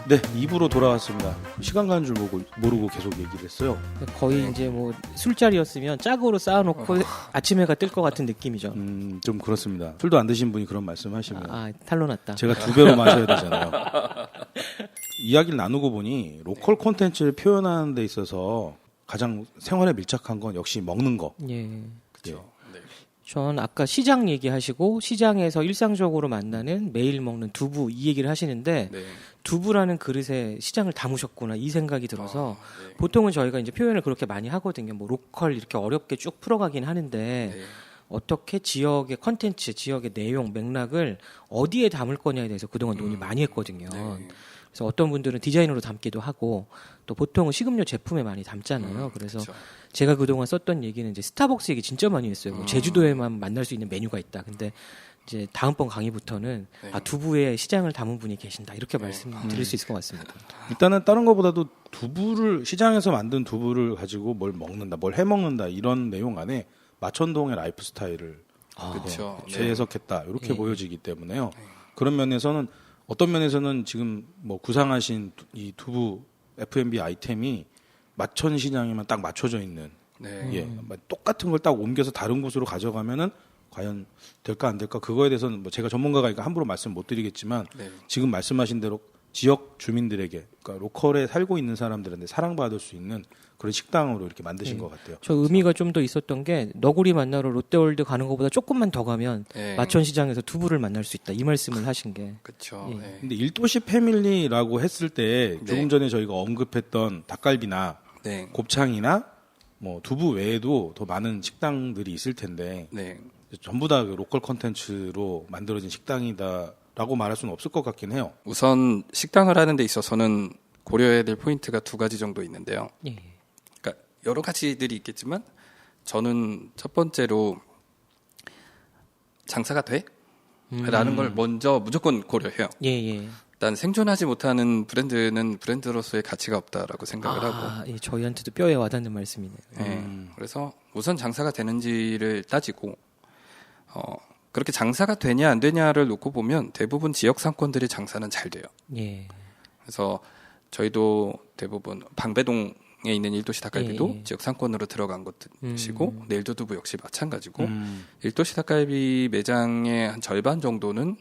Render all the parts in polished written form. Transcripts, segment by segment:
네, 2부로 돌아왔습니다. 시간 가는 줄 모르고 계속 얘기를 했어요. 거의 이제 뭐 술자리였으면 짝으로 쌓아놓고 아침 해가 뜰 것 같은 느낌이죠. 좀 그렇습니다. 술도 안 드신 분이 그런 말씀하시면 탈로 났다. 제가 2배로 마셔야 되잖아요. 이야기를 나누고 보니 로컬 콘텐츠를 표현하는 데 있어서 가장 생활에 밀착한 건 역시 먹는 거. 예. 그렇죠. 네. 전 아까 시장 얘기하시고 시장에서 일상적으로 만나는 매일 먹는 두부 이 얘기를 하시는데 네. 두부라는 그릇에 시장을 담으셨구나 이 생각이 들어서 네. 보통은 저희가 이제 표현을 그렇게 많이 하거든요. 뭐 로컬 이렇게 어렵게 쭉 풀어가긴 하는데 네. 어떻게 지역의 컨텐츠, 지역의 내용, 맥락을 어디에 담을 거냐에 대해서 그동안 논의 많이 했거든요. 네. 그래서 어떤 분들은 디자인으로 담기도 하고 또 보통은 식음료 제품에 많이 담잖아요. 그래서 그쵸. 제가 그동안 썼던 얘기는 이제 스타벅스 얘기 진짜 많이 했어요. 뭐 제주도에만 만날 수 있는 메뉴가 있다. 근데 이제 다음번 강의부터는 네. 두부에 시장을 담은 분이 계신다. 이렇게 말씀드릴 수 있을 것 같습니다. 일단은 다른 것보다도 두부를 시장에서 만든 두부를 가지고 뭘 먹는다, 뭘 해먹는다 이런 내용 안에 마천동의 라이프 스타일을 그쵸. 네. 재해석했다 이렇게 네. 보여지기 때문에요. 그런 면에서는 어떤 면에서는 지금 뭐 구상하신 이 두부 F&B 아이템이 마천 시장에만 딱 맞춰져 있는 네. 예, 똑같은 걸 딱 옮겨서 다른 곳으로 가져가면은 과연 될까 안 될까 그거에 대해서는 뭐 제가 전문가가 함부로 말씀 못 드리겠지만 네. 지금 말씀하신 대로 지역 주민들에게 그러니까 로컬에 살고 있는 사람들한테 사랑받을 수 있는 그런 식당으로 이렇게 만드신 것 같아요. 저 의미가 좀 더 있었던 게 너구리 만나러 롯데월드 가는 것보다 조금만 더 가면 네. 마천시장에서 두부를 만날 수 있다. 이 말씀을 하신 게. 그쵸. 예. 네. 근데 일도시 패밀리라고 했을 때 조금 네. 전에 저희가 언급했던 닭갈비나 네. 곱창이나 뭐 두부 외에도 더 많은 식당들이 있을 텐데 네. 전부 다그 로컬 컨텐츠로 만들어진 식당이다라고 말할 수는 없을 것 같긴 해요. 우선 식당을 하는 데 있어서는 고려해야 될 포인트가 두 가지 정도 있는데요. 예. 그러니까 여러 가지들이 있겠지만 저는 첫 번째로 장사가 돼? 라는 걸 먼저 무조건 고려해요. 예, 예. 일단 생존하지 못하는 브랜드는 브랜드로서의 가치가 없다라고 생각을 하고 예, 저희한테도 뼈에 와닿는 말씀이네요. 그래서 우선 장사가 되는지를 따지고 그렇게 장사가 되냐 안 되냐를 놓고 보면 대부분 지역 상권들의 장사는 잘 돼요. 예. 그래서 저희도 대부분 방배동에 있는 일도시 닭갈비도 예. 지역 상권으로 들어간 것이고 내일도 두부 역시 마찬가지고 음. 일도시 닭갈비 매장의 한 절반 정도는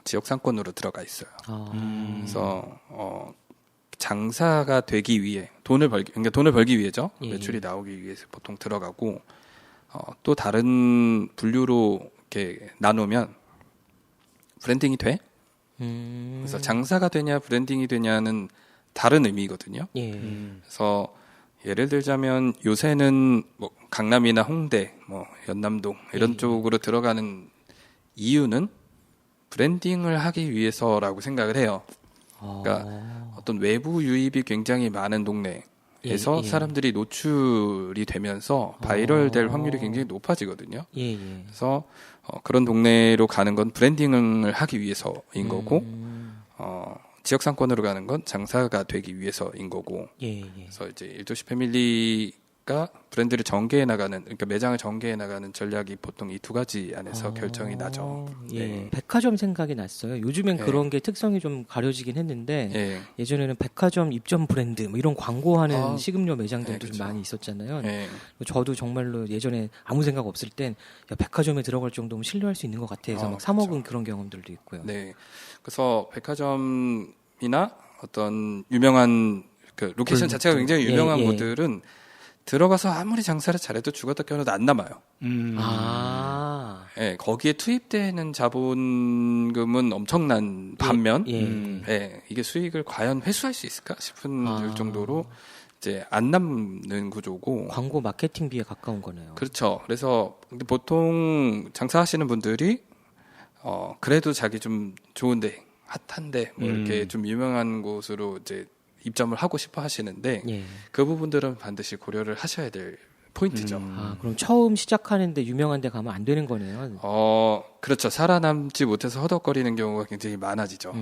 지역 상권으로 들어가 있어요. 그래서 장사가 되기 위해 그러니까 돈을 벌기 위해죠. 예. 매출이 나오기 위해서 보통 들어가고 또 다른 분류로 이렇게 나누면 브랜딩이 돼? 그래서 장사가 되냐 브랜딩이 되냐는 다른 의미거든요. 예. 그래서 예를 들자면 요새는 뭐 강남이나 홍대, 뭐 연남동 이런 쪽으로 들어가는 이유는 브랜딩을 하기 위해서라고 생각을 해요. 그러니까 어떤 외부 유입이 굉장히 많은 동네에서 예. 사람들이 노출이 되면서 바이럴 될 확률이 굉장히 높아지거든요. 예, 예. 그래서 그런 동네로 가는 건 브랜딩을 하기 위해서인 거고 지역 상권으로 가는 건 장사가 되기 위해서인 거고 예, 예. 그래서 이제 일도시 패밀리가 브랜드를 전개해 나가는 그러니까 매장을 전개해 나가는 전략이 보통 이 두 가지 안에서 결정이 나죠. 예. 네. 백화점 생각이 났어요. 요즘엔 네. 그런 게 특성이 좀 가려지긴 했는데 예. 예전에는 백화점 입점 브랜드 뭐 이런 광고하는 아, 식음료 매장들도 네, 좀 그쵸. 많이 있었잖아요. 예. 저도 정말로 예전에 아무 생각 없을 땐 야, 백화점에 들어갈 정도면 신뢰할 수 있는 것 같아 해서 막 사 먹은 그런 경험들도 있고요. 네. 그래서 백화점이나 어떤 유명한 그 로케이션 자체가 굉장히 유명한 예, 예. 곳들은 들어가서 아무리 장사를 잘해도 죽었다 깨어나도 안 남아요. 아. 예, 거기에 투입되는 자본금은 엄청난 반면, 예. 이게 수익을 과연 회수할 수 있을까 싶은 아. 정도로 이제 안 남는 구조고. 광고 마케팅비에 가까운 거네요. 그렇죠. 그래서 근데 보통 장사하시는 분들이 그래도 자기 좀 좋은데 핫한데 뭐 이렇게 좀 유명한 곳으로 이제 입점을 하고 싶어 하시는데 예. 그 부분들은 반드시 고려를 하셔야 될 포인트죠. 아, 그럼 처음 시작하는데 유명한 데 가면 안 되는 거네요. 그렇죠. 살아남지 못해서 허덕거리는 경우가 굉장히 많아지죠.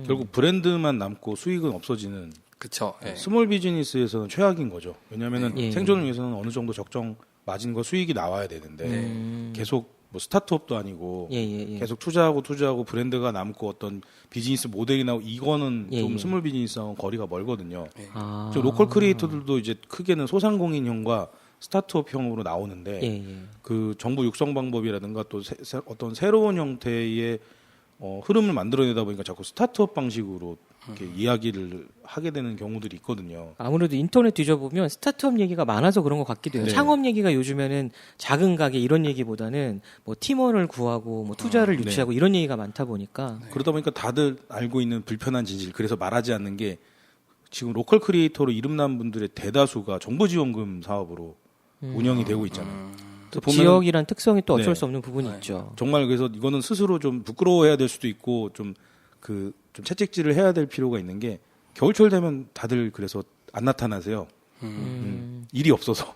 결국 브랜드만 남고 수익은 없어지는 그렇죠. 예. 스몰 비즈니스에서는 최악인 거죠. 왜냐하면은 예. 생존을 위해서는 어느 정도 적정 마진과 수익이 나와야 되는데 계속 뭐 스타트업도 아니고 예, 예, 예. 계속 투자하고 브랜드가 남고 어떤 비즈니스 모델이 나오고 이거는 예, 좀 예. 스몰 비즈니스하고 거리가 멀거든요. 아. 저 로컬 크리에이터들도 이제 크게는 소상공인형과 스타트업형으로 나오는데 예, 예. 그 정부 육성 방법이라든가 또 어떤 새로운 형태의 흐름을 만들어내다 보니까 자꾸 스타트업 방식으로 이렇게 이야기를 하게 되는 경우들이 있거든요. 아무래도 인터넷 뒤져보면 스타트업 얘기가 많아서 그런 것 같기도 해요. 네. 창업 얘기가 요즘에는 작은 가게 이런 얘기보다는 뭐 팀원을 구하고 뭐 투자를 네. 유치하고 이런 얘기가 많다 보니까 그러다 보니까 다들 알고 있는 불편한 진실, 그래서 말하지 않는 게 지금 로컬 크리에이터로 이름난 분들의 대다수가 정부지원금 사업으로 운영이 되고 있잖아요. 또 보면은 지역이란 특성이 또 어쩔 네. 수 없는 부분이 있죠. 정말 그래서 이거는 스스로 좀 부끄러워해야 될 수도 있고 좀 채찍질을 해야 될 필요가 있는 게 겨울철 되면 다들 그래서 안 나타나세요. 일이 없어서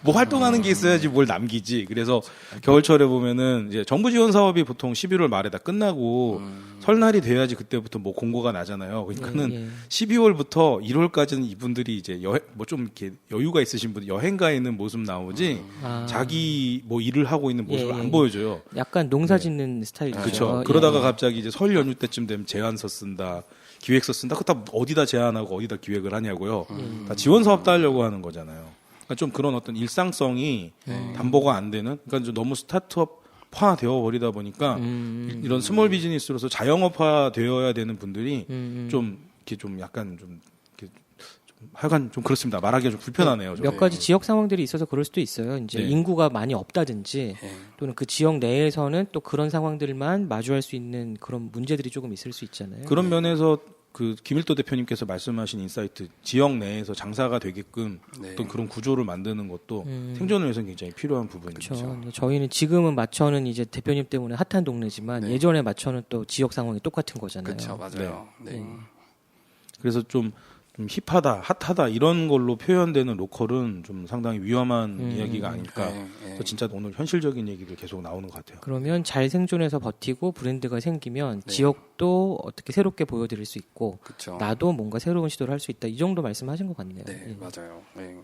뭐 활동하는 게 있어야지 뭘 남기지. 그래서 겨울철에 보면은 이제 정부 지원 사업이 보통 11월 말에 다 끝나고 설날이 돼야지 그때부터 뭐 공고가 나잖아요. 그러니까는 예, 예. 12월부터 1월까지는 이분들이 이제 뭐 좀 이렇게 여유가 있으신 분 여행 가 있는 모습 나오지 아. 자기 뭐 일을 하고 있는 모습을 예, 예. 안 보여줘요. 약간 농사 짓는 스타일이죠. 그렇죠. 예. 그러다가 갑자기 이제 설 연휴 때쯤 되면 제안서 쓴다, 기획서 쓴다. 그거 다 어디다 제안하고 어디다 기획을 하냐고요. 다 지원 사업 따려고 하는 거잖아요. 그러니까 좀 그런 어떤 일상성이 담보가 안 되는. 그러니까 좀 너무 스타트업화 되어 버리다 보니까 이런 스몰 비즈니스로서 자영업화 되어야 되는 분들이 좀 이렇게 좀 약간 좀 이렇게 좀 하여간 좀 그렇습니다. 말하기가 좀 불편하네요. 몇 가지 지역 상황들이 있어서 그럴 수도 있어요. 이제 네. 인구가 많이 없다든지 또는 그 지역 내에서는 또 그런 상황들만 마주할 수 있는 그런 문제들이 조금 있을 수 있잖아요. 그런 면에서 그 김일도 대표님께서 말씀하신 인사이트 지역 내에서 장사가 되게끔 네. 어떤 그런 구조를 만드는 것도 생존을 위해서 굉장히 필요한 부분이죠. 그렇죠. 저희는 지금은 마천은 이제 대표님 때문에 핫한 동네지만 네. 예전에 마천은 또 지역 상황이 똑같은 거잖아요. 그렇죠, 맞아요. 네. 그래서 좀 힙하다, 핫하다 이런 걸로 표현되는 로컬은 좀 상당히 위험한 이야기가 아닐까. 네, 네. 그래서 진짜 오늘 현실적인 얘기가 계속 나오는 것 같아요. 그러면 잘 생존해서 버티고 브랜드가 생기면 네. 지역도 어떻게 새롭게 보여드릴 수 있고 그렇죠. 나도 뭔가 새로운 시도를 할 수 있다. 이 정도 말씀하신 것 같네요. 네, 예. 맞아요. 네.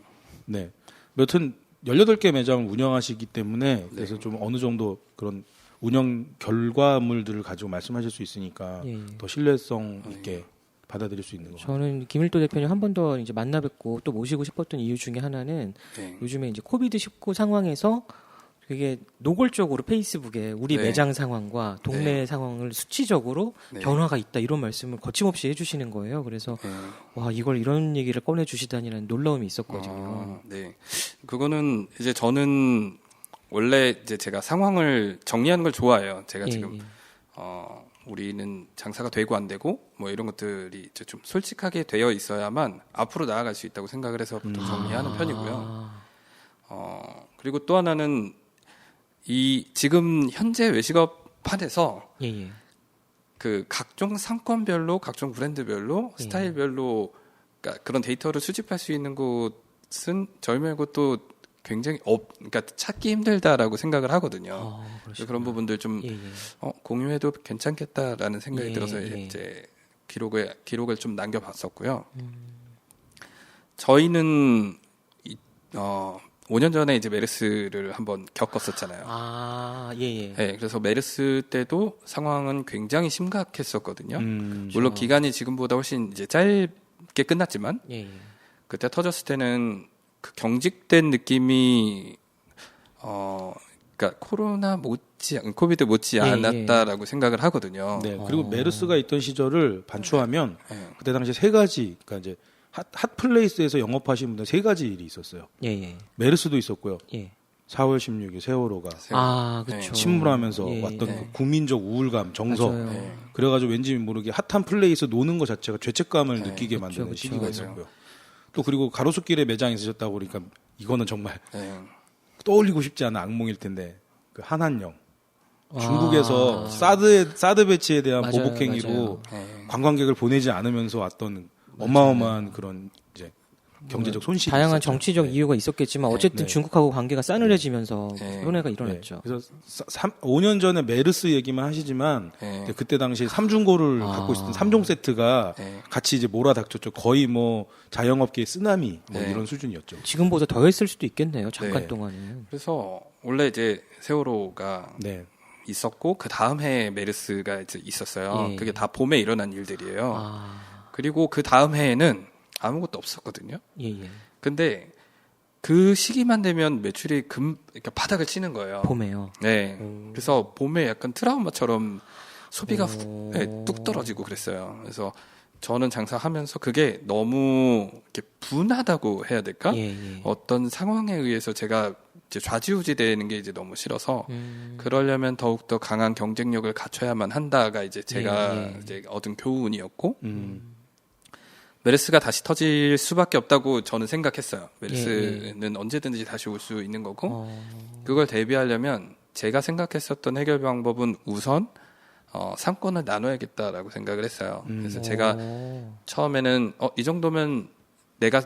네. 여튼 18개 매장을 운영하시기 때문에 그래서 좀 어느 정도 그런 운영 결과물들을 가지고 말씀하실 수 있으니까 예, 예. 더 신뢰성 있게 받아들일 수 있는 것 같아요. 저는 김일도 대표님 한 번 더 이제 만나 뵙고 또 모시고 싶었던 이유 중에 하나는 네. 요즘에 이제 코비드-19 상황에서 되게 노골적으로 페이스북에 우리 네. 매장 상황과 동네 상황을 수치적으로 네. 변화가 있다 이런 말씀을 거침없이 해주시는 거예요. 그래서 네. 와 이걸 이런 얘기를 꺼내 주시다니라는 놀라움이 있었거든요. 네. 그거는 이제 저는 원래 이제 제가 상황을 정리하는 걸 좋아해요. 제가 예, 지금 예. 우리는 장사가 되고 안 되고 뭐 이런 것들이 이제 좀 솔직하게 되어 있어야만 앞으로 나아갈 수 있다고 생각을 해서 보통 정리하는 편이고요. 그리고 또 하나는 이 지금 현재 외식업판에서 예, 예. 그 각종 상권별로 각종 브랜드별로 스타일별로 그러니까 그런 데이터를 수집할 수 있는 곳은 저희 말고 또 굉장히 그러니까 찾기 힘들다라고 생각을 하거든요. 그래서 그런 부분들 좀 예, 예. 공유해도 괜찮겠다라는 생각이 예, 들어서 예. 이제 기록을 좀 남겨봤었고요. 저희는 5년 전에 이제 메르스를 한번 겪었었잖아요. 아, 예, 예. 네, 그래서 메르스 때도 상황은 굉장히 심각했었거든요. 물론 그렇죠. 기간이 지금보다 훨씬 이제 짧게 끝났지만 예, 예. 그때 터졌을 때는 그 경직된 느낌이 그러니까 코비드 못지 예, 않았다라고 생각을 하거든요. 네. 그리고 메르스가 있던 시절을 반추하면 네. 그때 당시에 세 가지, 그러니까 이제 핫플레이스에서 영업하신 분들 세 가지 일이 있었어요. 예, 예. 메르스도 있었고요. 예. 4월 16일 세월호가 아, 그렇죠. 침몰하면서 예, 왔던 예. 그 국민적 우울감, 정서. 맞아요. 네. 그래가지고 왠지 모르게 핫한 플레이에서 노는 것 자체가 죄책감을 네. 느끼게 그쵸, 만드는 그쵸. 시기가 맞아요. 있었고요. 또 그리고 가로수길에 매장 있으셨다고 그러니까 이거는 정말 네. 떠올리고 싶지 않은 악몽일 텐데 그 한한령 아. 중국에서 사드 배치에 대한 맞아요, 보복행위로 맞아요. 네. 관광객을 보내지 않으면서 왔던 어마어마한 그런 이제 경제적 손실이 다양한 있었죠. 정치적 네. 이유가 있었겠지만 어쨌든 네. 중국하고 관계가 싸늘해지면서 네. 손해가 일어났죠. 그래서 5년 전에 메르스 얘기만 하시지만 네. 이제 그때 당시 삼중고를 갖고 있었던 3종 세트가 네. 같이 이제 몰아닥쳤죠. 거의 뭐 자영업계의 쓰나미 뭐 네. 이런 수준이었죠. 지금보다 더 했을 수도 있겠네요. 잠깐 네. 동안은. 그래서 원래 이제 세월호가 네. 있었고 그 다음 해에 메르스가 이제 있었어요. 예. 그게 다 봄에 일어난 일들이에요. 아, 그리고 그 다음 해에는 아무것도 없었거든요. 예, 예. 근데 그 시기만 되면 매출이 이렇게 바닥을 치는 거예요. 봄에요. 네. 오. 그래서 봄에 약간 트라우마처럼 소비가 오. 뚝 떨어지고 그랬어요. 그래서 저는 장사하면서 그게 너무 이렇게 분하다고 해야 될까? 예, 예. 어떤 상황에 의해서 제가 이제 좌지우지 되는 게 이제 너무 싫어서 음. 그러려면 더욱더 강한 경쟁력을 갖춰야만 한다가 이제 제가 예, 예. 이제 얻은 교훈이었고 음. 메르스가 다시 터질 수밖에 없다고 저는 생각했어요. 예, 메르스는 언제든지 다시 올 수 있는 거고 어. 그걸 대비하려면 제가 생각했었던 해결 방법은 우선 상권을 나눠야겠다라고 생각을 했어요. 그래서 제가 오. 처음에는 이 정도면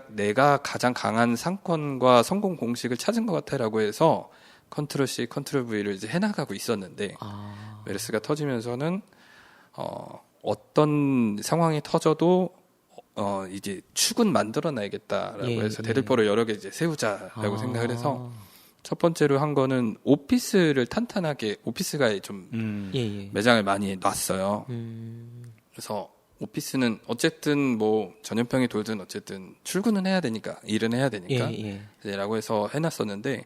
내가 가장 강한 상권과 성공 공식을 찾은 것 같아라고 해서 컨트롤 C, 컨트롤 V를 이제 해나가고 있었는데 아. 메르스가 터지면서는 어떤 상황이 터져도 이제 축은 만들어놔야겠다라고 예, 해서 예. 대들보를 여러 개 이제 세우자라고 아. 생각을 해서 첫 번째로 한 거는 오피스를 탄탄하게 오피스가에 좀 예, 예. 매장을 많이 놨어요. 그래서 오피스는 어쨌든 뭐 전염병이 돌든 어쨌든 출근은 해야 되니까 일은 해야 되니까 예, 예. 이제라고 해서 해놨었는데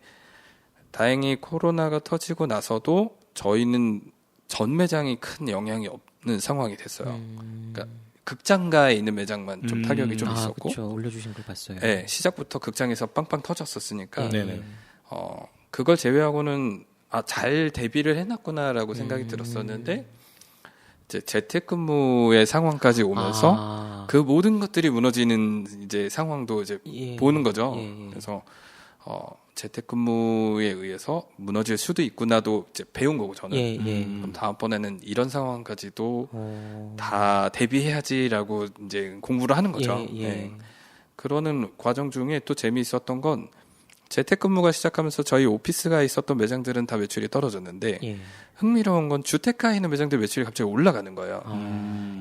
다행히 코로나가 터지고 나서도 저희는 전 매장이 큰 영향이 없는 상황이 됐어요. 그러니까 극장가에 있는 매장만 좀 타격이 좀 있었고, 그렇죠. 올려주신 걸 봤어요. 네, 시작부터 극장에서 빵빵 터졌었으니까 네네. 그걸 제외하고는 잘 대비를 해놨구나라고 생각이 들었었는데 이제 재택근무의 상황까지 오면서 아. 그 모든 것들이 무너지는 이제 상황도 이제 예. 보는 거죠. 예, 예. 그래서 재택근무에 의해서 무너질 수도 있구나도 이제 배운 거고 저는. 예, 예. 그럼 다음번에는 이런 상황까지도 어. 다 대비해야지라고 이제 공부를 하는 거죠. 예, 예. 네. 그러는 과정 중에 또 재미있었던 건 재택근무가 시작하면서 저희 오피스가 있었던 매장들은 다 매출이 떨어졌는데 예. 흥미로운 건 주택가에 있는 매장들 매출이 갑자기 올라가는 거예요.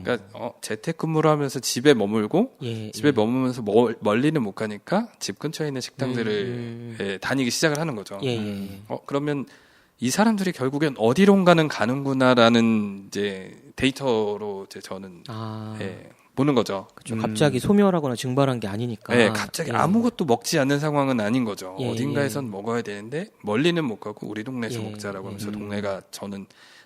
그러니까 재택근무를 하면서 집에 머물고 예, 집에 예. 머물면서 멀리는 못 가니까 집 근처에 있는 식당들을 다니기 시작을 하는 거죠. 예, 예. 그러면 이 사람들이 결국엔 어디론가는 가는구나라는 이제 데이터로 이제 저는 아. 보는 거죠. 그렇죠. 갑자기 소멸하거나 증발한 게 아니니까. 네, 갑자기 예. 아무것도 먹지 않는 상황은 아닌 거죠. 예, 어딘가에선 먹어야 되는데 멀리는 못 가고 우리 동네에서 예, 먹자라고 하면서 예. 동네가 저는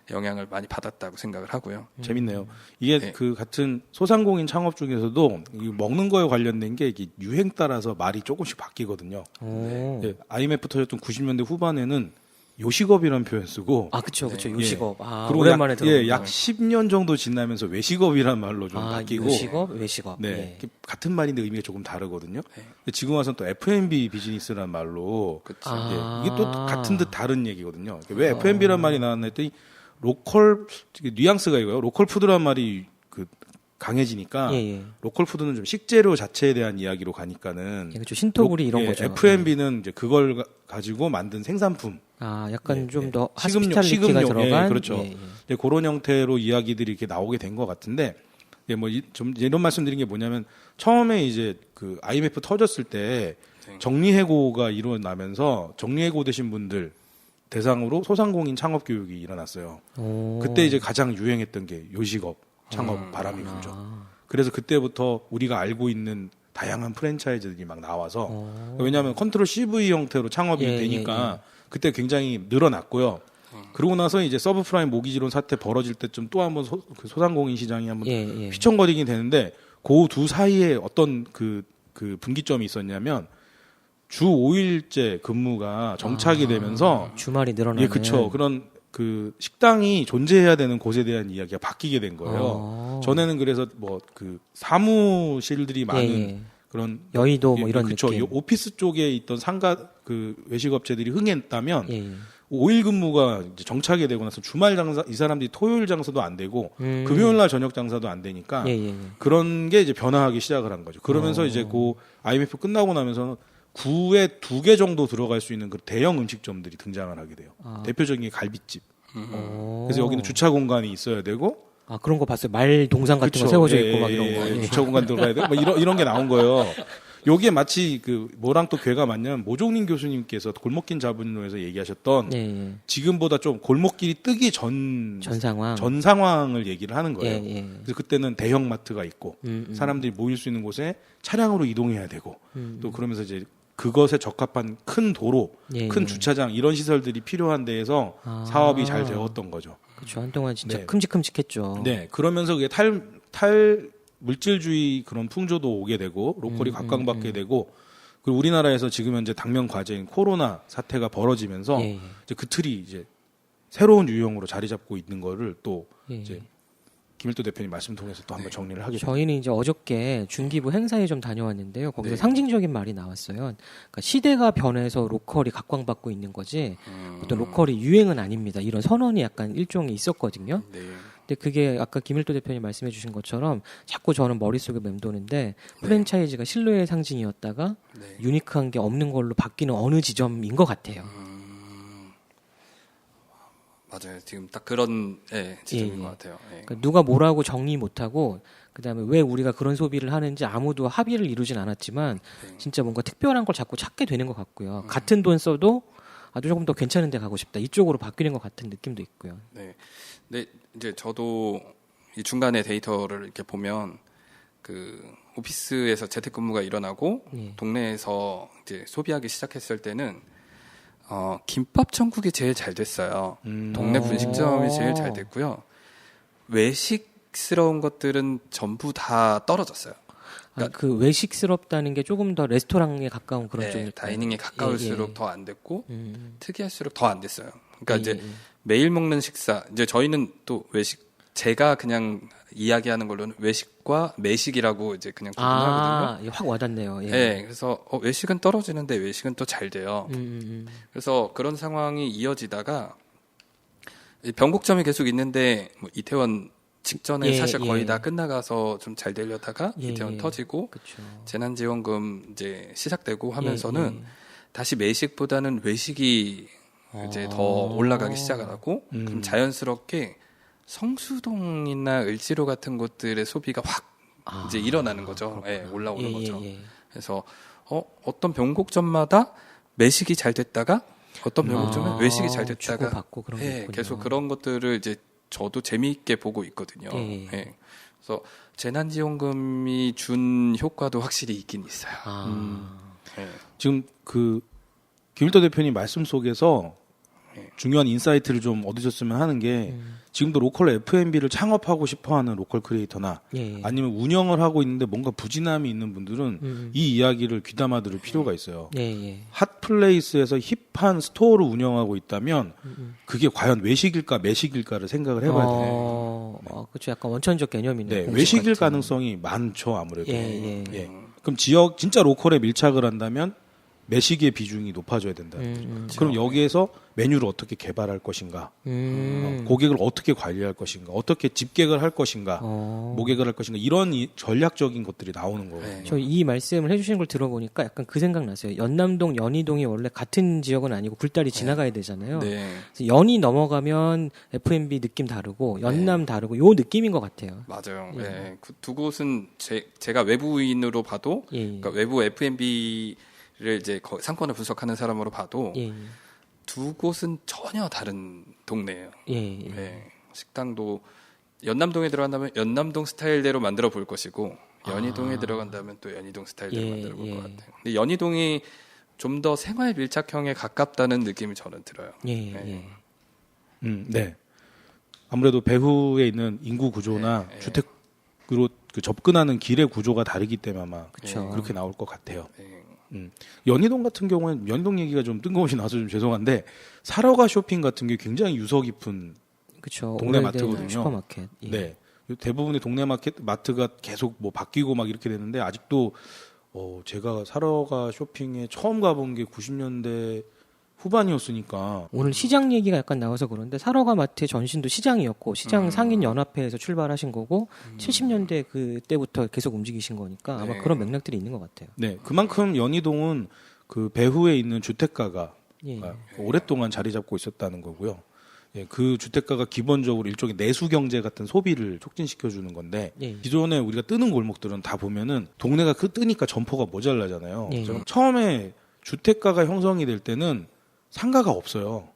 영향을 많이 받았다고 생각을 하고요. 재밌네요. 이게 네. 그 같은 소상공인 창업 중에서도 이 먹는 거에 관련된 게 이게 유행 따라서 말이 조금씩 바뀌거든요. 오. 예, IMF 터졌던 90년대 후반에는 요식업이라는 표현 쓰고 아, 그쵸, 그쵸. 네. 요식업. 아, 그리고 오랜만에 약, 들어본다. 약 10년 정도 지나면서 외식업이라는 말로 좀 바뀌고 요식업, 외식업. 네, 예. 이게 같은 말인데 의미가 조금 다르거든요. 네. 근데 지금 와서는 또 F&B 비즈니스라는 말로 그렇죠. 아. 예, 이게 또 같은 듯 다른 얘기거든요. 왜 F&B라는 말이 나왔나 했더니 로컬 뉘앙스가 이거예요. 로컬 푸드라는 말이 그 강해지니까 예, 예. 로컬 푸드는 좀 식재료 자체에 대한 이야기로 가니까는 예, 그렇죠. 신토부리 이런 예, 거죠. F&B는 이제 그걸 가지고 만든 생산품, 아, 약간 예, 좀 예. 더 식음료, 하스피탈리티가 식음료. 들어간. 예, 그렇죠. 예, 예. 이제 그런 형태로 이야기들이 이렇게 나오게 된 것 같은데, 예, 뭐 좀 이런 말씀드린 게 뭐냐면 처음에 이제 그 IMF 터졌을 때 네. 정리해고가 일어나면서 정리해고 되신 분들 대상으로 소상공인 창업 교육이 일어났어요. 오. 그때 이제 가장 유행했던 게 요식업 창업 바람이 불죠. 아. 그래서 그때부터 우리가 알고 있는 다양한 프랜차이즈들이 막 나와서 왜냐하면 컨트롤 CV 형태로 창업이 예, 되니까 그때 굉장히 늘어났고요. 그러고 나서 이제 서브프라임 모기지론 사태 벌어질 때쯤 또 한번 소상공인 시장이 한번 예, 예. 휘청거리긴 되는데 그 두 사이에 어떤 그 분기점이 있었냐면 주 5일제 근무가 정착이 되면서 주말이 늘어나는. 예, 그쵸. 그런 그 식당이 존재해야 되는 곳에 대한 이야기가 바뀌게 된 거예요. 전에는 그래서 뭐 그 사무실들이 많은 예. 그런 여의도 뭐 이런 그쵸. 느낌. 이 오피스 쪽에 있던 상가 그 외식업체들이 흥했다면 예. 5일 근무가 이제 정착이 되고 나서 주말 장사 이 사람들이 토요일 장사도 안 되고 금요일 날 저녁 장사도 안 되니까 그런 게 이제 변화하기 시작을 한 거죠. 그러면서 이제 그 IMF 끝나고 나면서는 구에 2개 정도 들어갈 수 있는 그 대형 음식점들이 등장을 하게 돼요. 대표적인 게 갈비집. 그래서 여기는 주차 공간이 있어야 되고 그런 거 봤어요. 말 동상 같은 거 세워져 있고 막 이런 거. 주차 공간 들어가야 돼. 막 이런 게 나온 거예요. 요게 마치 그 뭐랑 또 괴가 맞냐면 모종린 교수님께서 골목길 자본론에서 얘기하셨던 지금보다 좀 골목길이 뜨기 전 상황을 얘기를 하는 거예요. 그래서 그때는 대형 마트가 있고 사람들이 모일 수 있는 곳에 차량으로 이동해야 되고 또 그러면서 이제 그것에 적합한 큰 도로, 큰 주차장 이런 시설들이 필요한 데에서 사업이 잘 되었던 거죠. 그렇죠. 한동안 진짜 큼직큼직했죠. 네, 그러면서 그게 탈 물질주의 그런 풍조도 오게 되고 로컬이 각광받게 되고 그리고 우리나라에서 지금 현재 당면 과제인 코로나 사태가 벌어지면서 이제 그 틀이 이제 새로운 유형으로 자리 잡고 있는 거를 또 이제 김일도 대표님 말씀 통해서 또 한번 정리를 하게 됩니다. 저희는 이제 어저께 중기부 행사에 좀 다녀왔는데요. 거기서 상징적인 말이 나왔어요. 그러니까 시대가 변해서 로컬이 각광받고 있는 거지 어떤 로컬이 유행은 아닙니다. 이런 선언이 약간 일종의 있었거든요. 근데 그게 아까 김일도 대표님 말씀해 주신 것처럼 자꾸 저는 머릿속에 맴도는데 프랜차이즈가 신뢰의 상징이었다가 유니크한 게 없는 걸로 바뀌는 어느 지점인 것 같아요. 맞아요. 지금 딱 그런 지점인 것 같아요. 그러니까 누가 뭐라고 정리 못하고 그다음에 왜 우리가 그런 소비를 하는지 아무도 합의를 이루진 않았지만 진짜 뭔가 특별한 걸 자꾸 찾게 되는 것 같고요. 같은 돈 써도 아주 조금 더 괜찮은 데 가고 싶다. 이쪽으로 바뀌는 것 같은 느낌도 있고요. 네, 이제 저도 이 중간에 데이터를 이렇게 보면 그 오피스에서 재택근무가 일어나고 동네에서 이제 소비하기 시작했을 때는 김밥 천국이 제일 잘 됐어요. 동네 분식점이 제일 잘 됐고요. 외식스러운 것들은 전부 다 떨어졌어요. 그러니까 그 외식스럽다는 게 조금 더 레스토랑에 가까운 그런 쪽일까요? 다이닝에 가까울수록 더 안 됐고 특이할수록 더 안 됐어요. 그러니까 이제 매일 먹는 식사 이제 저희는 또 외식 제가 그냥 이야기하는 걸로는 외식과 매식이라고 이제 그냥 구분하거든요. 확 와닿네요. 그래서 외식은 떨어지는데 외식은 또 잘 돼요. 그래서 그런 상황이 이어지다가 변곡점이 계속 있는데 뭐 이태원 직전에 사실 거의 다 끝나가서 좀 잘 되려다가 이태원 터지고 재난지원금 이제 시작되고 하면서는 다시 매식보다는 외식이 이제 더 올라가기 시작을 하고 그럼 자연스럽게 성수동이나 을지로 같은 곳들의 소비가 확 이제 일어나는 거죠. 올라오는 거죠. 그래서 어떤 변곡점마다 매식이 잘 됐다가 어떤 변곡점은 외식이 잘 됐다가 계속 그런 것들을 이제 저도 재미있게 보고 있거든요. 그래서 재난지원금이 준 효과도 확실히 있긴 있어요. 지금 그 김일도 대표님 말씀 속에서 중요한 인사이트를 좀 얻으셨으면 하는 게 지금도 로컬 F&B를 창업하고 싶어하는 로컬 크리에이터나 아니면 운영을 하고 있는데 뭔가 부진함이 있는 분들은 이 이야기를 귀담아 들을 필요가 있어요. 핫플레이스에서 힙한 스토어를 운영하고 있다면 그게 과연 외식일까 매식일까를 생각을 해봐야 돼요. 그렇죠. 약간 원천적 개념이네요. 외식일 같은. 가능성이 많죠 아무래도. 그럼 지역 진짜 로컬에 밀착을 한다면 매식의 비중이 높아져야 된다. 그럼 여기에서 메뉴를 어떻게 개발할 것인가, 고객을 어떻게 관리할 것인가, 어떻게 집객을 할 것인가, 모객을 할 것인가 이런 전략적인 것들이 나오는 거거든요. 저 이 말씀을 해주시는 걸 들어보니까 약간 그 생각 났어요. 연남동, 연희동이 원래 같은 지역은 아니고 굴다리 지나가야 되잖아요. 그래서 연이 넘어가면 F&B 느낌 다르고 연남 다르고 요 느낌인 것 같아요. 맞아요. 그 두 곳은 제가 외부인으로 봐도, 그러니까 외부 F&B 를 이제 상권을 분석하는 사람으로 봐도 두 곳은 전혀 다른 동네예요. 식당도 연남동에 들어간다면 연남동 스타일대로 만들어 볼 것이고 연희동에 들어간다면 또 연희동 스타일대로 만들어 볼 것 같아요. 근데 연희동이 좀 더 생활 밀착형에 가깝다는 느낌이 저는 들어요. 아무래도 배후에 있는 인구 구조나 주택으로 그 접근하는 길의 구조가 다르기 때문에 아마 그렇게 나올 것 같아요. 연희동 같은 경우는 연희동 얘기가 좀 뜬금없이 나와서 좀 죄송한데 사러가 쇼핑 같은 게 굉장히 유서 깊은 동네 마트거든요. 슈퍼마켓. 대부분의 동네 마트가 계속 뭐 바뀌고 막 이렇게 되는데 아직도 제가 사러가 쇼핑에 처음 가본 게 90년대 후반이었으니까. 오늘 시장 얘기가 약간 나와서 그런데 사러가 마트의 전신도 시장이었고 시장 상인 연합회에서 출발하신 거고 70년대 그때부터 계속 움직이신 거니까 아마 네. 그런 맥락들이 있는 것 같아요. 네, 그만큼 연희동은 그 배후에 있는 주택가가 예. 오랫동안 자리 잡고 있었다는 거고요. 예, 그 주택가가 기본적으로 일종의 내수 경제 같은 소비를 촉진시켜 주는 건데 예. 기존에 우리가 뜨는 골목들은 다 보면은 동네가 뜨니까 점포가 모자라잖아요. 예. 처음에 주택가가 형성이 될 때는 상가가 없어요.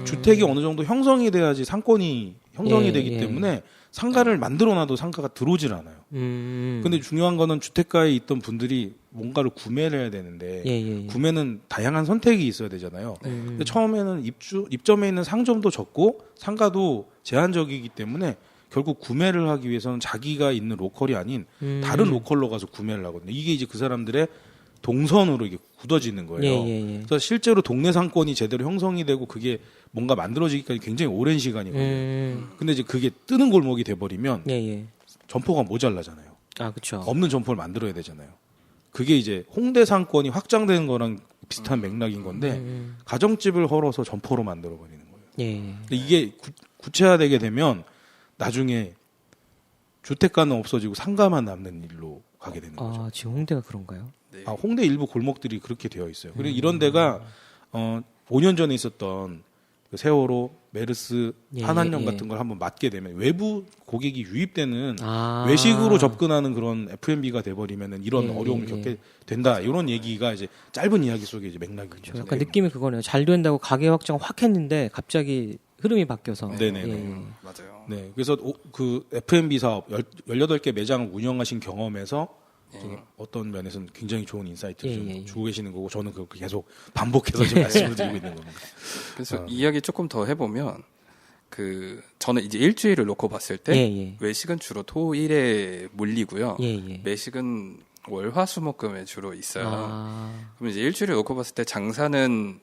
주택이 어느 정도 형성이 돼야지 상권이 형성이 예, 되기 예. 때문에 상가를 만들어놔도 상가가 들어오질 않아요. 근데 중요한 거는 주택가에 있던 분들이 뭔가를 구매를 해야 되는데 예. 구매는 다양한 선택이 있어야 되잖아요. 근데 처음에는 입점에 있는 상점도 적고 상가도 제한적이기 때문에 결국 구매를 하기 위해서는 자기가 있는 로컬이 아닌 다른 로컬로 가서 구매를 하거든요. 이게 이제 그 사람들의 동선으로 이게 굳어지는 거예요. 예. 그래서 실제로 동네 상권이 제대로 형성이 되고 그게 뭔가 만들어지기까지 굉장히 오랜 시간이거든요. 근데 이제 그게 뜨는 골목이 돼버리면 예. 점포가 모자라잖아요. 아, 그렇죠. 없는 점포를 만들어야 되잖아요. 그게 이제 홍대 상권이 확장되는 거랑 비슷한 맥락인 건데 가정집을 헐어서 점포로 만들어 버리는 거예요. 예. 근데 이게 구체화되게 되면 나중에 주택가는 없어지고 상가만 남는 일로 가게 되는 거죠. 아, 지금 홍대가 그런가요? 네. 홍대 일부 골목들이 그렇게 되어 있어요. 그리고 이런 데가 5년 전에 있었던 그 세월호, 메르스, 예, 한한령 예. 같은 걸 한번 맞게 되면 외부 고객이 유입되는 아. 외식으로 접근하는 그런 F&B가 돼버리면은 이런 예, 어려움을 예. 겪게 된다. 이런 얘기가 이제 짧은 이야기 속에 이제 맥락이 있죠. 약간 느낌이 그거네요. 잘 된다고 가게 확장 확 했는데 갑자기 흐름이 바뀌어서. 네네네. 예. 맞아요. 네, 그래서 그 F&B 사업 18개 매장을 운영하신 경험에서 좀 어떤 면에서는 굉장히 좋은 인사이트를 좀 주고 계시는 거고 저는 그렇게 계속 반복해서 지금 말씀을 드리고 있는 겁니다. 그래서 이야기 조금 더 해보면 저는 이제 일주일을 놓고 봤을 때 외식은 주로 토일에 몰리고요. 매식은 월화수목금에 주로 있어요. 그럼 이제 일주일을 놓고 봤을 때 장사는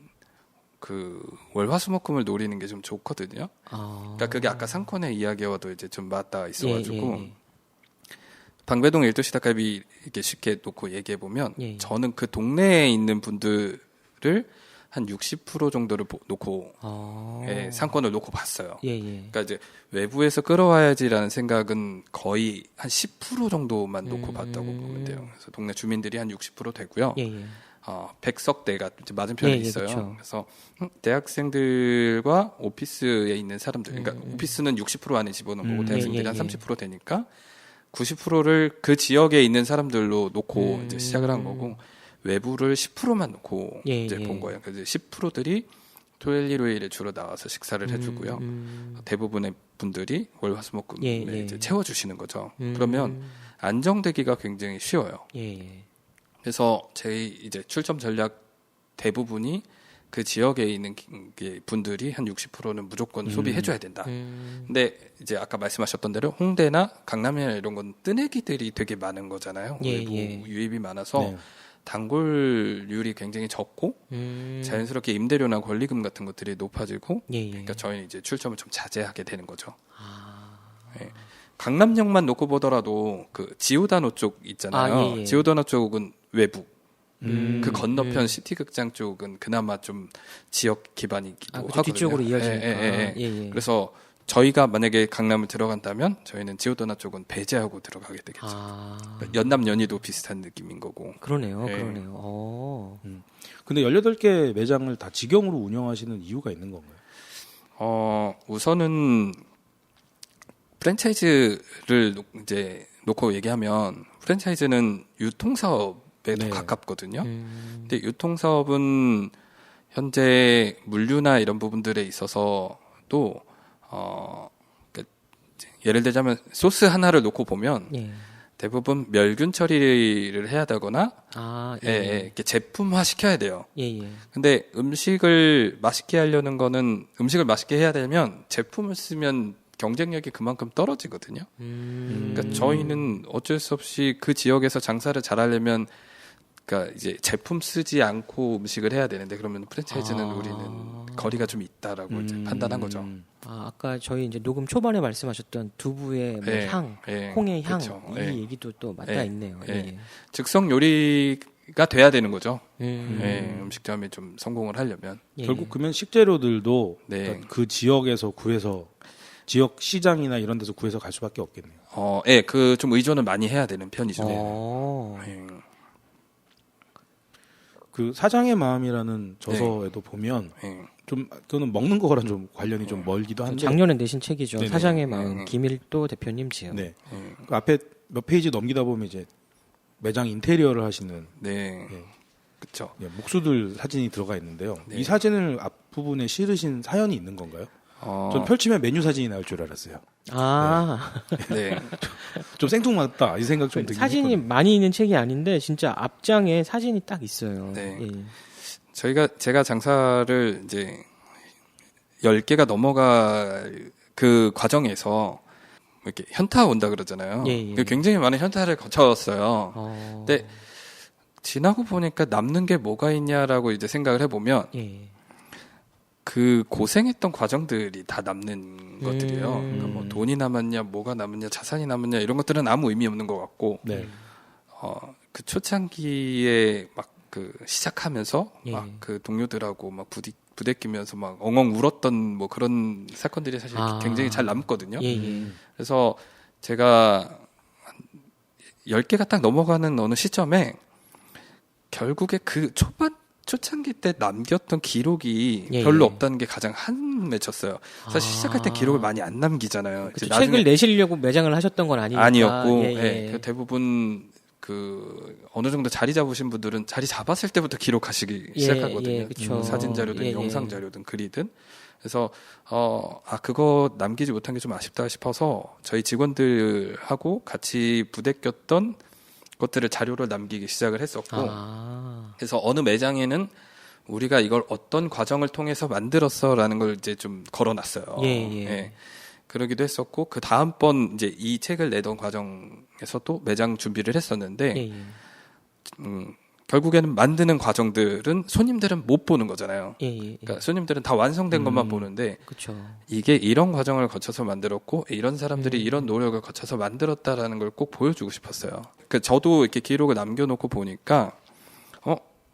그 월화수목금을 노리는 게 좀 좋거든요. 그러니까 그게 아까 상권의 이야기와도 이제 좀 맞닿아 있어가지고 방배동 12시 닭갈비 이렇게 쉽게 놓고 얘기해 보면 저는 그 동네에 있는 분들을 한 60% 정도를 놓고 상권을 놓고 봤어요. 그러니까 이제 외부에서 끌어와야지라는 생각은 거의 한 10% 정도만 놓고 봤다고 보면 돼요. 그래서 동네 주민들이 한 60% 되고요. 백석대가 이제 맞은편에 있어요. 그쵸. 그래서 대학생들과 오피스에 있는 사람들, 그러니까 오피스는 60% 안에 집어넣은 거고 대학생들이 한 30% 되니까 90%를 그 지역에 있는 사람들로 놓고 이제 시작을 한 거고 외부를 10%만 놓고 이제 본 거예요. 그래서 10%들이 토요일 일요일에 주로 나와서 식사를 해주고요. 대부분의 분들이 월화수목금에 이제 채워주시는 거죠. 그러면 안정되기가 굉장히 쉬워요. 그래서 제 이제 출점 전략 대부분이 그 지역에 있는 분들이 한 60%는 무조건 소비해줘야 된다. 근데 이제 아까 말씀하셨던 대로 홍대나 강남이나 이런 건 뜨내기들이 되게 많은 거잖아요. 외부 유입이 많아서 단골률이 굉장히 적고 자연스럽게 임대료나 권리금 같은 것들이 높아지고 그러니까 저희는 이제 출점을 좀 자제하게 되는 거죠. 강남역만 놓고 보더라도 그 지오다노 쪽 있잖아요. 지오다노 쪽은 외부. 그 건너편 시티극장 쪽은 그나마 좀 지역 기반이기도 하거든요. 뒤쪽으로 이어지니까. 그래서 저희가 만약에 강남을 들어간다면 저희는 지오도나 쪽은 배제하고 들어가게 되겠죠. 연남 연희도 비슷한 느낌인 거고. 그러네요. 근데 18개 매장을 다 직영으로 운영하시는 이유가 있는 건가요? 우선은 프랜차이즈를 이제 놓고 얘기하면 프랜차이즈는 유통사업 더 가깝거든요. 근데 유통사업은 현재 물류나 이런 부분들에 있어서도 예를 들자면 소스 하나를 놓고 보면 대부분 멸균 처리를 해야 되거나 이렇게 제품화 시켜야 돼요. 근데 음식을 맛있게 하려는 거는 음식을 맛있게 해야 되면 제품을 쓰면 경쟁력이 그만큼 떨어지거든요. 그러니까 저희는 어쩔 수 없이 그 지역에서 장사를 잘하려면 그러니까 이제 제품 쓰지 않고 음식을 해야 되는데 그러면 프랜차이즈는 우리는 거리가 좀 있다라고 이제 판단한 거죠. 아까 저희 이제 녹음 초반에 말씀하셨던 두부의 뭐 향, 콩의 향, 이 얘기도 또 맞닿아 있네요. 즉석 요리 돼야 되는 거죠. 예, 음식점이 좀 성공을 하려면. 예. 결국 그러면 식재료들도 네. 그러니까 그 지역에서 구해서 지역 시장이나 이런 데서 구해서 갈 수밖에 없겠네요. 예, 그 좀 의존을 많이 해야 되는 편이죠. 어. 예. 그 사장의 마음이라는 저서에도 보면 예. 좀 그거는 먹는 거랑 좀 관련이 좀 멀기도 한데 작년에 내신 책이죠. 네네. 사장의 마음 김일도 대표님 지음. 네. 그 앞에 몇 페이지 넘기다 보면 이제 매장 인테리어를 하시는 네. 예. 그렇죠. 예, 목수들 사진이 들어가 있는데요. 네. 이 사진을 앞부분에 실으신 사연이 있는 건가요? 전 펼치면 메뉴 사진이 나올 줄 알았어요. 아, 네. 좀 생뚱맞다 이 생각 좀 들긴 사진이 했거든요. 많이 있는 책이 아닌데 진짜 앞장에 사진이 딱 있어요. 네. 예. 제가 장사를 이제 10개가 넘어갈 그 과정에서 이렇게 현타 온다 그러잖아요. 예, 예. 굉장히 많은 현타를 거쳤어요. 어. 근데 지나고 보니까 남는 게 뭐가 있냐라고 이제 생각을 해보면 예. 그 고생했던 과정들이 다 남는 것들이에요. 그러니까 뭐 돈이 남았냐, 뭐가 남았냐, 자산이 남았냐 이런 것들은 아무 의미 없는 것 같고, 네. 그 초창기에 막 그 시작하면서 예. 막 그 동료들하고 막 부대끼면서 막 엉엉 울었던 뭐 그런 사건들이 사실 굉장히 잘 남거든요. 예, 예. 그래서 제가 10개가 딱 넘어가는 어느 시점에 결국에 그 초창기 때 남겼던 기록이 예, 별로 예. 없다는 게 가장 한맺혔어요. 사실 시작할 때 기록을 많이 안 남기잖아요. 그쵸, 이제 나중에 책을 내시려고 매장을 하셨던 건 아니니까. 아니었고, 예, 예. 예, 그 대부분 그 어느 정도 자리 잡으신 분들은 자리 잡았을 때부터 기록하시기 예, 시작하거든요. 예, 그쵸. 사진 자료든 예, 예. 영상 자료든 글이든. 그래서 그거 남기지 못한 게 좀 아쉽다 싶어서 저희 직원들하고 같이 부대꼈던 것들을 자료로 남기기 시작을 했었고, 그래서 어느 매장에는 우리가 이걸 어떤 과정을 통해서 만들었어라는 걸 이제 좀 걸어놨어요. 예, 예. 그러기도 했었고, 그 다음번 이제 이 책을 내던 과정에서도 매장 준비를 했었는데, 예, 예. 결국에는 만드는 과정들은 손님들은 못 보는 거잖아요. 예, 예. 그러니까 손님들은 다 완성된 것만 보는데, 그렇죠. 이게 이런 과정을 거쳐서 만들었고 이런 사람들이 이런 노력을 거쳐서 만들었다라는 걸 꼭 보여주고 싶었어요. 그 저도 이렇게 기록을 남겨놓고 보니까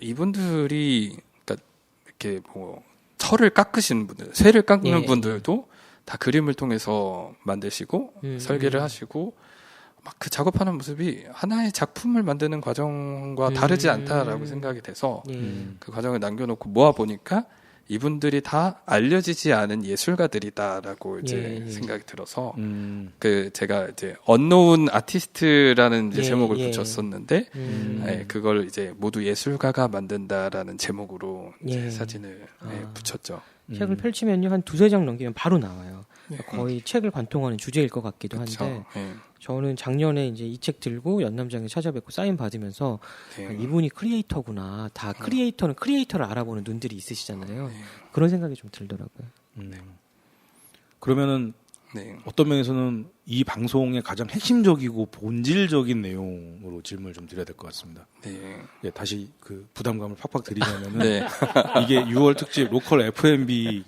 이분들이 그러니까 이렇게 뭐 철을 깎으시는 분들, 쇠를 깎는 예. 분들도 다 그림을 통해서 만드시고 설계를 하시고 막 그 작업하는 모습이 하나의 작품을 만드는 과정과 다르지 않다라고 생각이 돼서 그 과정을 남겨놓고 모아 보니까 이분들이 다 알려지지 않은 예술가들이다라고 이제 예. 생각이 들어서 그 제가 이제 언노운 아티스트라는 이제 예, 제목을 예. 붙였었는데 예, 그걸 이제 모두 예술가가 만든다라는 제목으로 이제 예. 사진을 붙였죠. 책을 펼치면요 한 두세 장 넘기면 바로 나와요. 거의 책을 관통하는 주제일 것 같기도 그렇죠. 한데 예. 저는 작년에 이제 이 책 들고 연남장에 찾아뵙고 사인 받으면서 예. 이분이 크리에이터구나. 다 크리에이터는 크리에이터를 알아보는 눈들이 있으시잖아요. 그런 생각이 좀 들더라고요. 그러면은 네. 어떤 면에서는 이 방송의 가장 핵심적이고 본질적인 내용으로 질문을 좀 드려야 될 것 같습니다. 네. 예, 다시 그 부담감을 팍팍 드리자면은 네. 이게 6월 특집 로컬 F&B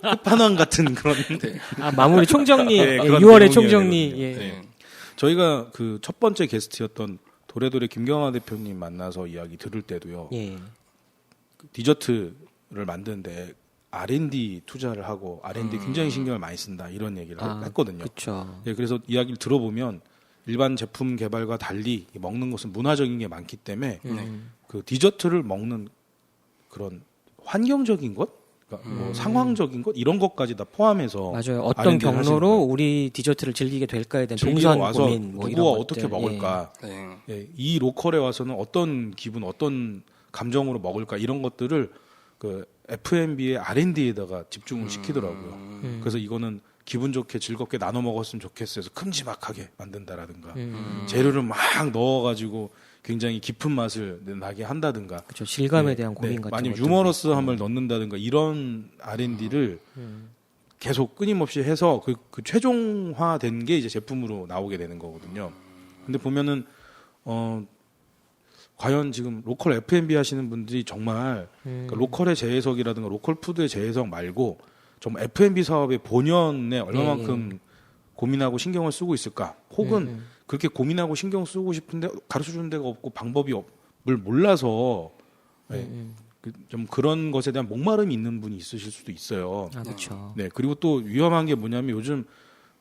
끝판왕 같은 그런 마무리 총정리 네, 그런 6월의 내용이어야 총정리. 되거든요. 예. 네. 저희가 그 첫 번째 게스트였던 도레도레 김경화 대표님 만나서 이야기 들을 때도요. 예. 그 디저트를 만드는데 R&D 투자를 하고 R&D 굉장히 신경을 많이 쓴다 이런 얘기를 했거든요. 그렇죠. 예, 그래서 이야기를 들어보면 일반 제품 개발과 달리 먹는 것은 문화적인 게 많기 때문에 그 디저트를 먹는 그런 환경적인 것, 그러니까 뭐 상황적인 것 이런 것까지 다 포함해서 맞아요. 어떤 R&D 를 하시는 경로로 거예요. 우리 디저트를 즐기게 될까에 대한 즐기러 동선 와서 고민 뭐 이런 누구와 것들. 어떻게 먹을까, 네. 예, 이 로컬에 와서는 어떤 기분, 어떤 감정으로 먹을까 이런 것들을 그 F&B의 R&D에다가 집중을 시키더라고요. 그래서 이거는 기분 좋게 즐겁게 나눠 먹었으면 좋겠어요. 그래서 큼지막하게 만든다라든가 재료를 막 넣어가지고 굉장히 깊은 맛을 나게 한다든가. 그렇죠. 질감에 네, 대한 고민 네, 같은 아니면 것들도 유머러스함을 넣는다든가 이런 R&D를 계속 끊임없이 해서 그 최종화된 게 이제 제품으로 나오게 되는 거거든요. 근데 보면은 과연 지금 로컬 F&B 하시는 분들이 정말 그러니까 로컬의 재해석이라든가 로컬 푸드의 재해석 말고 정말 F&B 사업의 본연에 얼마만큼 고민하고 신경을 쓰고 있을까? 혹은 그렇게 고민하고 신경 쓰고 싶은데 가르쳐 주는 데가 없고 방법을 몰라서 좀 그런 것에 대한 목마름이 있는 분이 있으실 수도 있어요. 아, 그렇죠. 네, 그리고 또 위험한 게 뭐냐면 요즘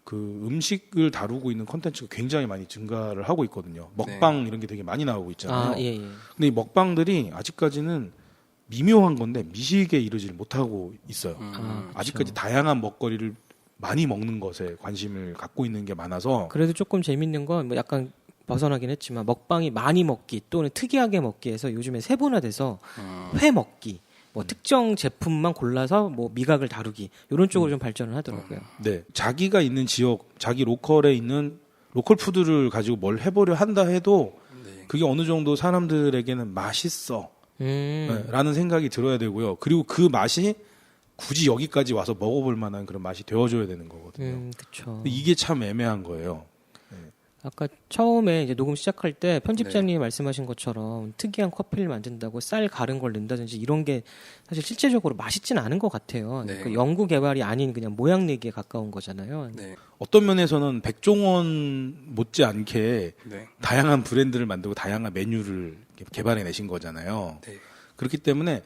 그 음식을 다루고 있는 콘텐츠가 굉장히 많이 증가를 하고 있거든요. 먹방 이런 게 되게 많이 나오고 있잖아요. 아, 예, 예. 근데 이 먹방들이 아직까지는 미묘한 건데 미식에 이르지를 못하고 있어요. 아직까지 다양한 먹거리를 많이 먹는 것에 관심을 갖고 있는 게 많아서 그래도 조금 재밌는 건 뭐 약간 벗어나긴 했지만 먹방이 많이 먹기 또는 특이하게 먹기에서 요즘에 세분화돼서 회 먹기, 뭐 특정 제품만 골라서 뭐 미각을 다루기 이런 쪽으로 좀 발전을 하더라고요. 네, 자기가 있는 지역, 자기 로컬에 있는 로컬 푸드를 가지고 뭘 해보려 한다 해도 그게 어느 정도 사람들에게는 맛있어 라는 생각이 들어야 되고요. 그리고 그 맛이 굳이 여기까지 와서 먹어볼 만한 그런 맛이 되어줘야 되는 거거든요. 그렇죠. 이게 참 애매한 거예요. 아까 처음에 이제 녹음 시작할 때 편집자님이 말씀하신 것처럼 특이한 커피를 만든다고 쌀 가른 걸 넣는다든지 이런 게 사실 실제적으로 맛있진 않은 것 같아요. 네. 그 연구 개발이 아닌 그냥 모양 내기에 가까운 거잖아요. 네. 어떤 면에서는 백종원 못지않게 네. 다양한 브랜드를 만들고 다양한 메뉴를 개발해 내신 거잖아요. 네. 그렇기 때문에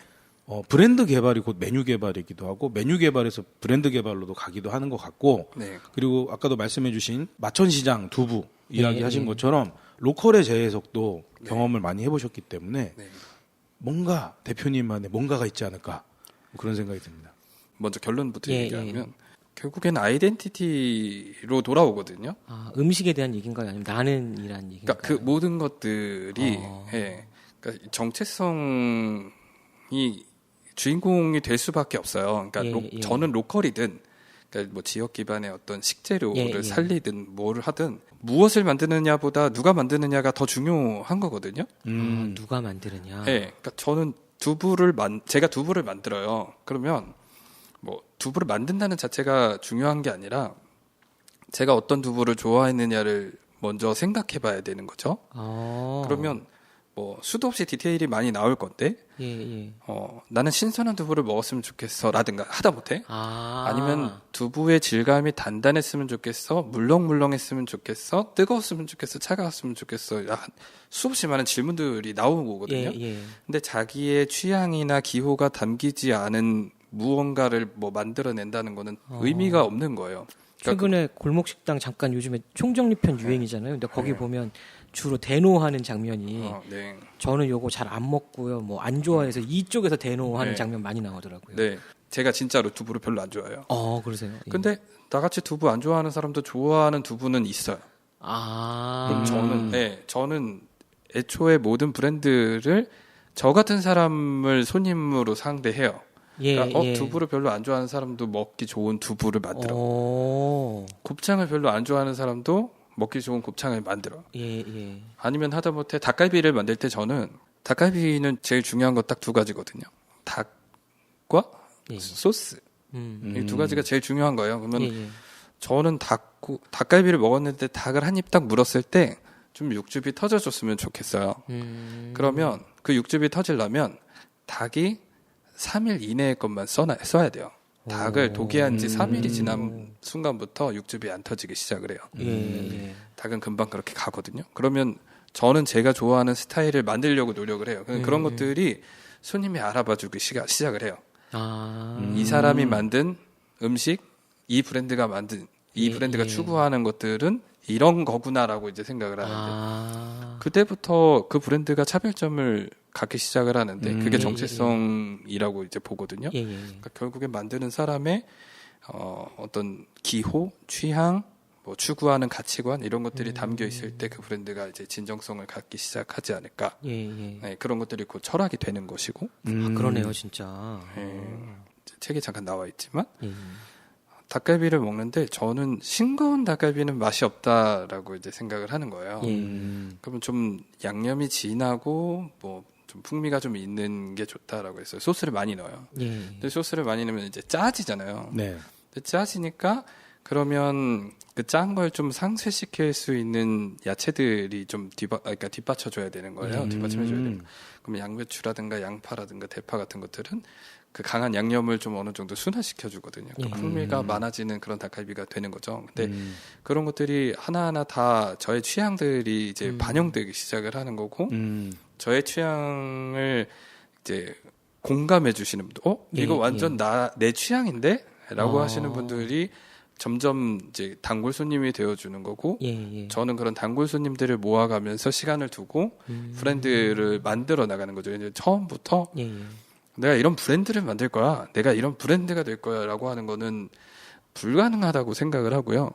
브랜드 개발이 곧 메뉴 개발이기도 하고 메뉴 개발에서 브랜드 개발로도 가기도 하는 것 같고 네. 그리고 아까도 말씀해 주신 마천시장 두부 이야기하신 것처럼 로컬의 재해석도 경험을 많이 해보셨기 때문에 뭔가 대표님만의 뭔가가 있지 않을까 그런 생각이 듭니다. 먼저 결론부터 얘기하면 결국엔 아이덴티티로 돌아오거든요. 아, 음식에 대한 얘기인가요? 아니면 나는이란 얘기인가요? 그러니까 그 모든 것들이 그러니까 정체성이 주인공이 될 수밖에 없어요. 그러니까 저는 로컬이든 그러니까 뭐 지역 기반의 어떤 식재료를 살리든 뭐를 하든 무엇을 만드느냐보다 누가 만드느냐가 더 중요한 거거든요. 누가 만드느냐. 네, 그러니까 저는 제가 두부를 만들어요. 그러면 뭐 두부를 만든다는 자체가 중요한 게 아니라 제가 어떤 두부를 좋아했느냐를 먼저 생각해봐야 되는 거죠. 그러면 뭐 수도 없이 디테일이 많이 나올 건데 나는 신선한 두부를 먹었으면 좋겠어라든가 하다못해 아니면 두부의 질감이 단단했으면 좋겠어, 물렁물렁했으면 좋겠어, 뜨거웠으면 좋겠어, 차가웠으면 좋겠어, 수없이 많은 질문들이 나오거든요. 근데 자기의 취향이나 기호가 담기지 않은 무언가를 뭐 만들어낸다는 거는 의미가 없는 거예요. 최근에 골목 식당 잠깐 요즘에 총정리편 유행이잖아요. 근데 거기 보면 주로 대노하는 장면이 저는 요거 잘 안 먹고요. 뭐 안 좋아해서 이쪽에서 대노하는 장면 많이 나오더라고요. 네. 제가 진짜로 두부를 별로 안 좋아해요. 그러세요? 근데 나같이 두부 안 좋아하는 사람도 좋아하는 두부는 있어요. 그럼 저는 애초에 모든 브랜드를 저 같은 사람을 손님으로 상대해요. 그러니까 두부를 별로 안 좋아하는 사람도 먹기 좋은 두부를 만들어. 곱창을 별로 안 좋아하는 사람도 먹기 좋은 곱창을 만들어. 아니면 하다못해 닭갈비를 만들 때 저는 닭갈비는 제일 중요한 거 딱 두 가지거든요. 닭과 소스. 이 두 가지가 제일 중요한 거예요. 그러면 저는 닭갈비를 먹었는데 닭을 한 입 딱 물었을 때 좀 육즙이 터져줬으면 좋겠어요. 그러면 그 육즙이 터지려면 닭이 3일 이내의 것만 써야 돼요. 닭을 독이한 지 3일이 지난 순간부터 육즙이 안 터지기 시작을 해요. 닭은 금방 그렇게 가거든요. 그러면 저는 제가 좋아하는 스타일을 만들려고 노력을 해요. 그런 것들이 손님이 알아봐주기 시작을 해요. 이 사람이 만든 음식, 이 브랜드가 만든, 이 브랜드가 추구하는 것들은 이런 거구나라고 이제 생각을 하는데 그때부터 그 브랜드가 차별점을 갖기 시작을 하는데 그게 정체성이라고 이제 보거든요. 그러니까 결국에 만드는 사람의 어떤 기호, 취향, 뭐 추구하는 가치관 이런 것들이 담겨 있을 때 그 브랜드가 이제 진정성을 갖기 시작하지 않을까. 네, 그런 것들이 곧 철학이 되는 것이고. 그러네요, 진짜. 책에 잠깐 나와 있지만 닭갈비를 먹는데 저는 싱거운 닭갈비는 맛이 없다라고 이제 생각을 하는 거예요. 그러면 좀 양념이 진하고 뭐 좀 풍미가 좀 있는 게 좋다라고 했어요. 소스를 많이 넣어요. 근데 소스를 많이 넣으면 이제 짜지잖아요. 근데 짜지니까 그러면 그 짠 걸 좀 상쇄시킬 수 있는 야채들이 좀 뒷받쳐줘야 되는 거예요. 뒷받침해줘야 되는 거. 그럼 양배추라든가 양파라든가 대파 같은 것들은 그 강한 양념을 좀 어느 정도 순화시켜 주거든요. 그 예. 풍미가 많아지는 그런 닭갈비가 되는 거죠. 근데 그런 것들이 하나하나 다 저의 취향들이 이제 반영되기 시작을 하는 거고 저의 취향을 이제 공감해 주시는 분들, 이거 예, 완전 내 취향인데? 라고 하시는 분들이 점점 이제 단골 손님이 되어주는 거고, 저는 그런 단골 손님들을 모아가면서 시간을 두고 브랜드를 만들어 나가는 거죠. 이제 처음부터 내가 이런 브랜드를 만들 거야, 내가 이런 브랜드가 될 거야라고 하는 거는 불가능하다고 생각을 하고요.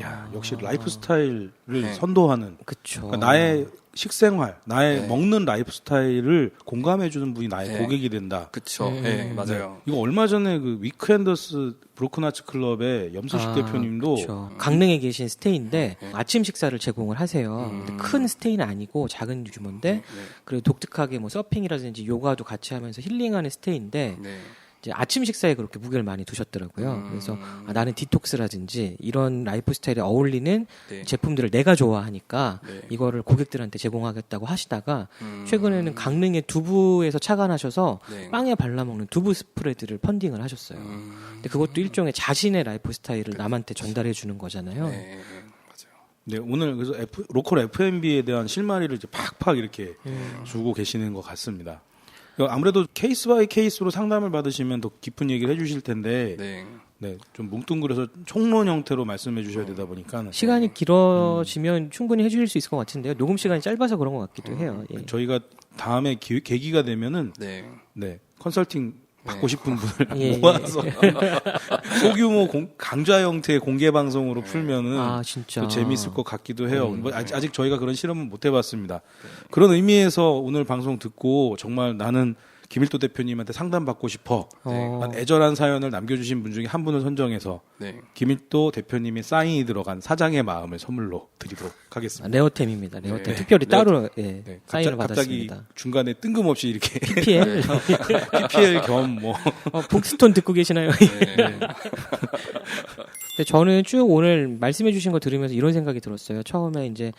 야, 역시 라이프 스타일을 네. 선도하는. 그쵸. 그러니까 나의 식생활, 나의 먹는 라이프 스타일을 공감해주는 분이 나의 고객이 된다. 그쵸. 네, 맞아요. 이거 얼마 전에 그 위크엔더스 브로큰아츠 클럽의 염소식 대표님도 그쵸. 강릉에 계신 스테이인데 아침 식사를 제공을 하세요. 근데 큰 스테이는 아니고 작은 규모인데 그리고 독특하게 뭐 서핑이라든지 요가도 같이 하면서 힐링하는 스테이인데 이제 아침 식사에 그렇게 무게를 많이 두셨더라고요. 그래서 나는 디톡스라든지 이런 라이프 스타일에 어울리는 제품들을 내가 좋아하니까 이거를 고객들한테 제공하겠다고 하시다가 최근에는 강릉의 두부에서 착안하셔서 빵에 발라먹는 두부 스프레드를 펀딩을 하셨어요. 근데 그것도 일종의 자신의 라이프 스타일을 남한테 전달해 주는 거잖아요. 네, 오늘 그래서 로컬 F&B에 대한 실마리를 이제 팍팍 이렇게 주고 계시는 것 같습니다. 아무래도 케이스 바이 케이스로 상담을 받으시면 더 깊은 얘기를 해주실 텐데, 네, 좀 뭉뚱그려서 총론 형태로 말씀해 주셔야 되다 보니까 시간이 길어지면 충분히 해주실 수 있을 것 같은데요. 녹음 시간이 짧아서 그런 것 같기도 해요. 예. 저희가 다음에 계기가 되면은 컨설팅 받고 싶은 분을 예, 모아서 소규모 강좌 형태의 공개 방송으로 풀면은 진짜 또 재미있을 것 같기도 해요. 뭐 아직 저희가 그런 실험은 못 해봤습니다. 그런 의미에서 오늘 방송 듣고 정말 나는 김일도 대표님한테 상담받고 싶어. 난 애절한 사연을 남겨주신 분 중에 한 분을 선정해서 김일도 대표님의 사인이 들어간 사장의 마음을 선물로 드리도록 하겠습니다. 레어템입니다. 레어템 특별히 따로 사인을 갑자기 받았습니다. 중간에 뜬금없이 이렇게 PPL PPL 겸 뭐 북스톤 듣고 계시나요? 근데 저는 쭉 오늘 말씀해 주신 거 들으면서 이런 생각이 들었어요. 처음에 이제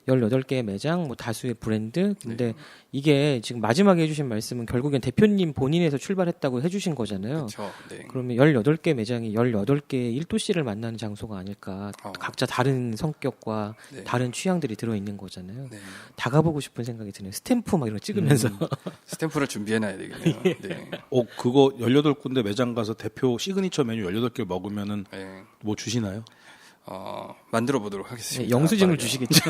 18개의 매장, 뭐 다수의 브랜드. 근데 이게 지금 마지막에 해주신 말씀은 결국엔 대표님 본인에서 출발했다고 해주신 거잖아요. 그쵸, 그러면 18개 매장이 18개의 1도씨를 만나는 장소가 아닐까. 각자 다른 성격과 다른 취향들이 들어있는 거잖아요. 다 가보고 싶은 생각이 드네요. 스탬프 막 이런 거 찍으면서. 스탬프를 준비해놔야 되겠네요. 그거 18군데 매장 가서 대표 시그니처 메뉴 18개 먹으면은 뭐 주시나요? 만들어 보도록 하겠습니다. 영수증을 주시겠죠.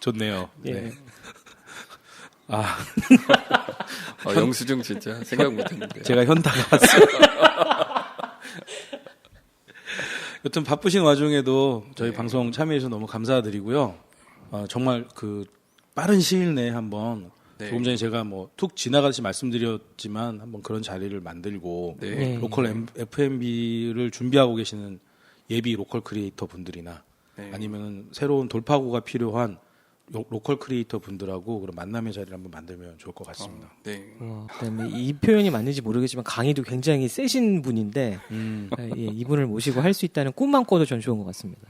좋네요. 네. 영수증 진짜 생각 못했는데. 제가 현타가 왔어요. 여튼 바쁘신 와중에도 저희 방송 참여해주셔서 너무 감사드리고요. 정말 그 빠른 시일 내에 한번 조금 전에 제가 뭐 툭 지나가듯이 말씀드렸지만 한번 그런 자리를 만들고 로컬 F&B를 준비하고 계시는 예비 로컬 크리에이터 분들이나 아니면 새로운 돌파구가 필요한 로컬 크리에이터 분들하고 그런 만남의 자리를 한번 만들면 좋을 것 같습니다. 그다음에 이 표현이 맞는지 모르겠지만 강의도 굉장히 세신 분인데 이분을 모시고 할 수 있다는 꿈만 꿔도 전 좋은 것 같습니다.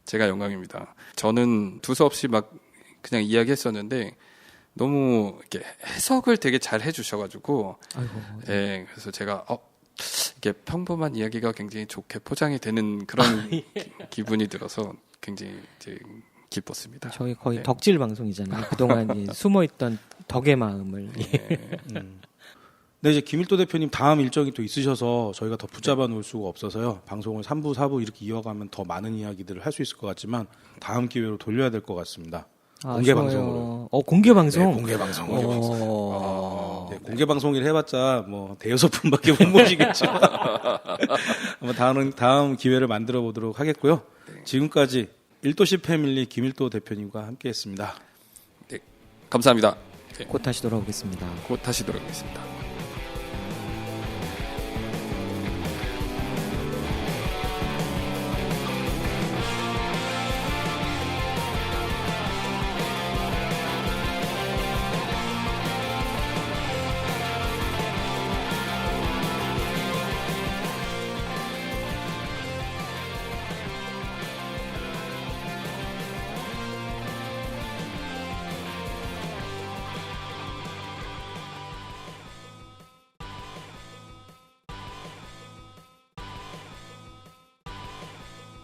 제가 영광입니다. 저는 두서 없이 막 그냥 이야기했었는데 너무 이렇게 해석을 되게 잘 해주셔가지고, 그래서 제가 이게 평범한 이야기가 굉장히 좋게 포장이 되는 그런 기분이 들어서 굉장히 이제 기뻤습니다. 저희 거의 덕질 방송이잖아요. 그동안 숨어있던 덕의 마음을. 네, 이제 김일도 대표님 다음 일정이 또 있으셔서 저희가 더 붙잡아 놓을 수가 없어서요. 방송을 3부, 4부 이렇게 이어가면 더 많은 이야기들을 할 수 있을 것 같지만 다음 기회로 돌려야 될 것 같습니다. 공개 방송으로. 공개 방송? 네, 공개 방송으로. 공개 방송을 해봤자 뭐 대여섯 분밖에 못 모시겠죠. 아마 다음 기회를 만들어 보도록 하겠고요. 지금까지 1도시 패밀리 김일도 대표님과 함께했습니다. 감사합니다. 곧 다시 돌아오겠습니다. 곧 다시 돌아오겠습니다.